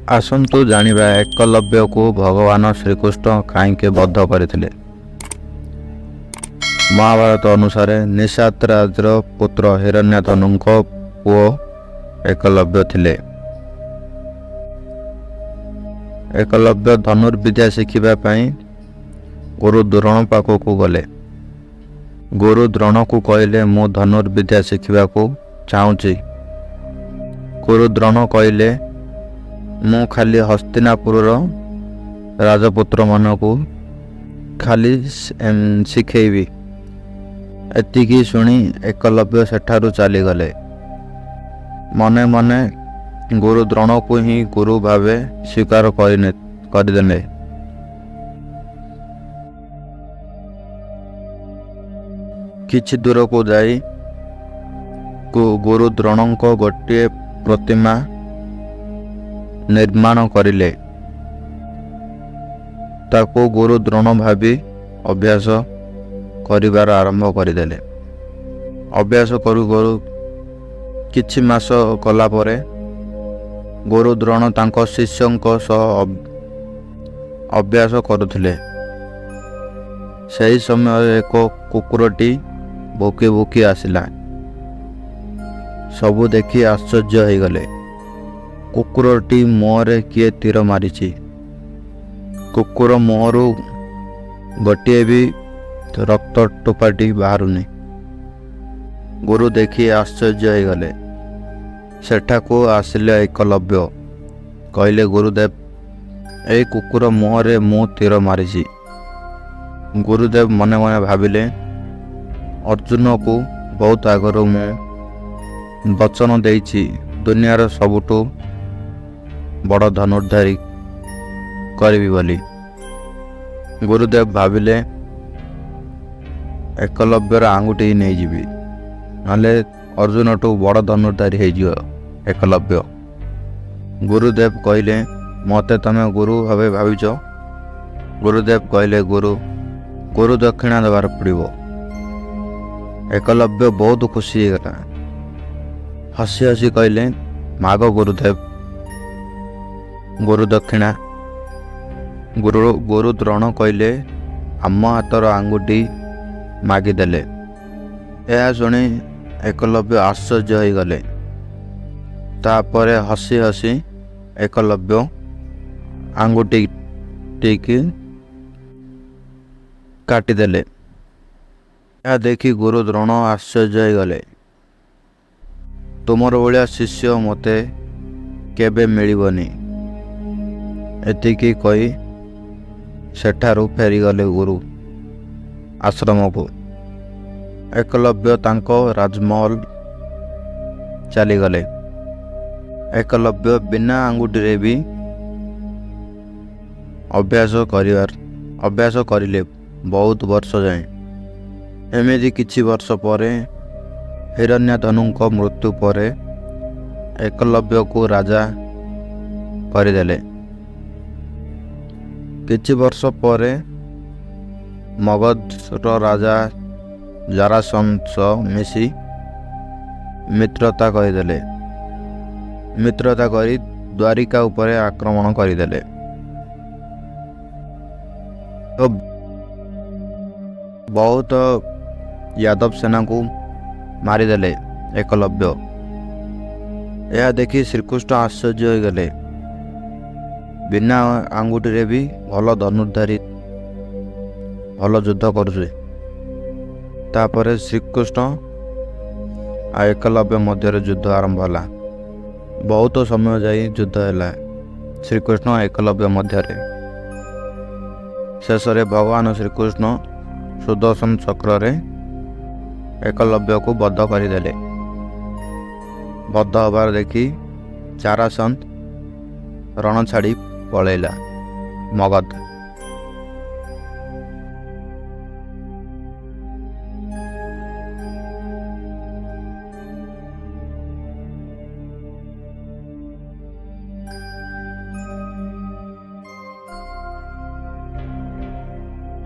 आसन्तु जानिबा एकलव्य को भगवान श्रीकृष्ण काईके बद्ध करथिले। महाभारत अनुसार निषाद राजर पुत्र हिरण्यधनुंक पुओ एकलव्य थिले। एकलव्य धनुर्विद्या शिखिबा पई गुरु द्रोण पाखकु गले। गुरु द्रोण को कहले मु धनुर्विद्या शिखिबा को चाहूची। गुरु द्रोण कहले मु खाली हस्तिनापुर राजपुत्र मानकु खाली शिखेबी। एतिकी शुणी एकलव्य सेठारु चली गले। मने मने गुरु द्रोण को ही गुरु भावे स्वीकार करदेले। किछि दूर को जाई गुरु द्रोण को गोटे प्रतिमा निर्माण करिले। ताको गुरु द्रोण भावी अभ्यास करिवार आरंभ करदेले। अभ्यास करू करू किछि मास कला परे गुरु द्रोण तांको शिष्यंको सह अभ्यास करुथिले। सही समय एक कुकुरटी भोकी भोकी आसिला। सबु देखी आश्चर्य हो गले। कुकुरटी मुहरे किए तीर मारिछि। कुकुर मुहरु गोटे भी रक्त टोपाटी बाहरुनी। गुरु देखी आश्चर्य हो गले। सेठाको आसिले एकलव्य। कहले गुरुदेव ए कुकुर मुहरे मु तीर मारिछि। गुरुदेव मने मने भाविले अर्जुन को बहुत आगरो मु वचन देइछि दुनियार सबुठु बड़ धनुर्धारी करिबी बोली। गुरुदेव भाविले एकलव्यर आंगुठी नहीं जीवी नाले अर्जुन ठू बड़ धनुर्धारी हो एकलव्य। गुरुदेव कहले मते तमे गुरु भावे भाविच। गुरुदेव कहले गुरु दक्षिणा देवार पड़िबो। एकलव्य बहुत खुशी होगा। हसी हसी कहले माग गुरुदेव गुरु दक्षिणा। गुरु द्रोण कहले आम हाथर आंगुठी मागिदेले। यह शुणी एकलव्य आश्चर्य हो गले। तापरे हसी हसी एकलव्य आंगुठी टिकी काटिदेले। यह देखी गुरु द्रोण आश्चर्य हो गले। तुमर भलिया शिष्य मते केबे मिलिबनी। एतिकी कही सेठारु फेरीगले गुरु आश्रम को। एकलव्य तांको राजमहल चलीगले। एकलव्य बिना आंगुठी रे भी अभ्यास करिले बहुत वर्ष जाए। एमिति किछि वर्ष परे हिरण्यधनुंक मृत्यु परे एकलव्य को राजा करदेले। किछि वर्ष परे मगधर राजा जरासंध मिसी मित्रता करदेले। मित्रता करी द्वारिका उपरे आक्रमण करदेले। तो बहुत यादव सेना को मारिदेले एकलव्य। यह देखी श्रीकृष्ण आश्चर्य हो गले। बिना आंगुठी रे भी भल धनुर्धारी भल युद्ध करुचे। तापरे श्रीकृष्ण आ एकलव्य मध्य युद्ध आरंभ होला। बहुत समय जाई युद्ध हैला श्रीकृष्ण एकलव्य मध्य। शेष रे भगवान श्रीकृष्ण सुदर्शन चक्र रे एकलव्य को बद्ध करदेले। बद्ध हबार देखी जरासंध रण छाड़ी पलैला मगध।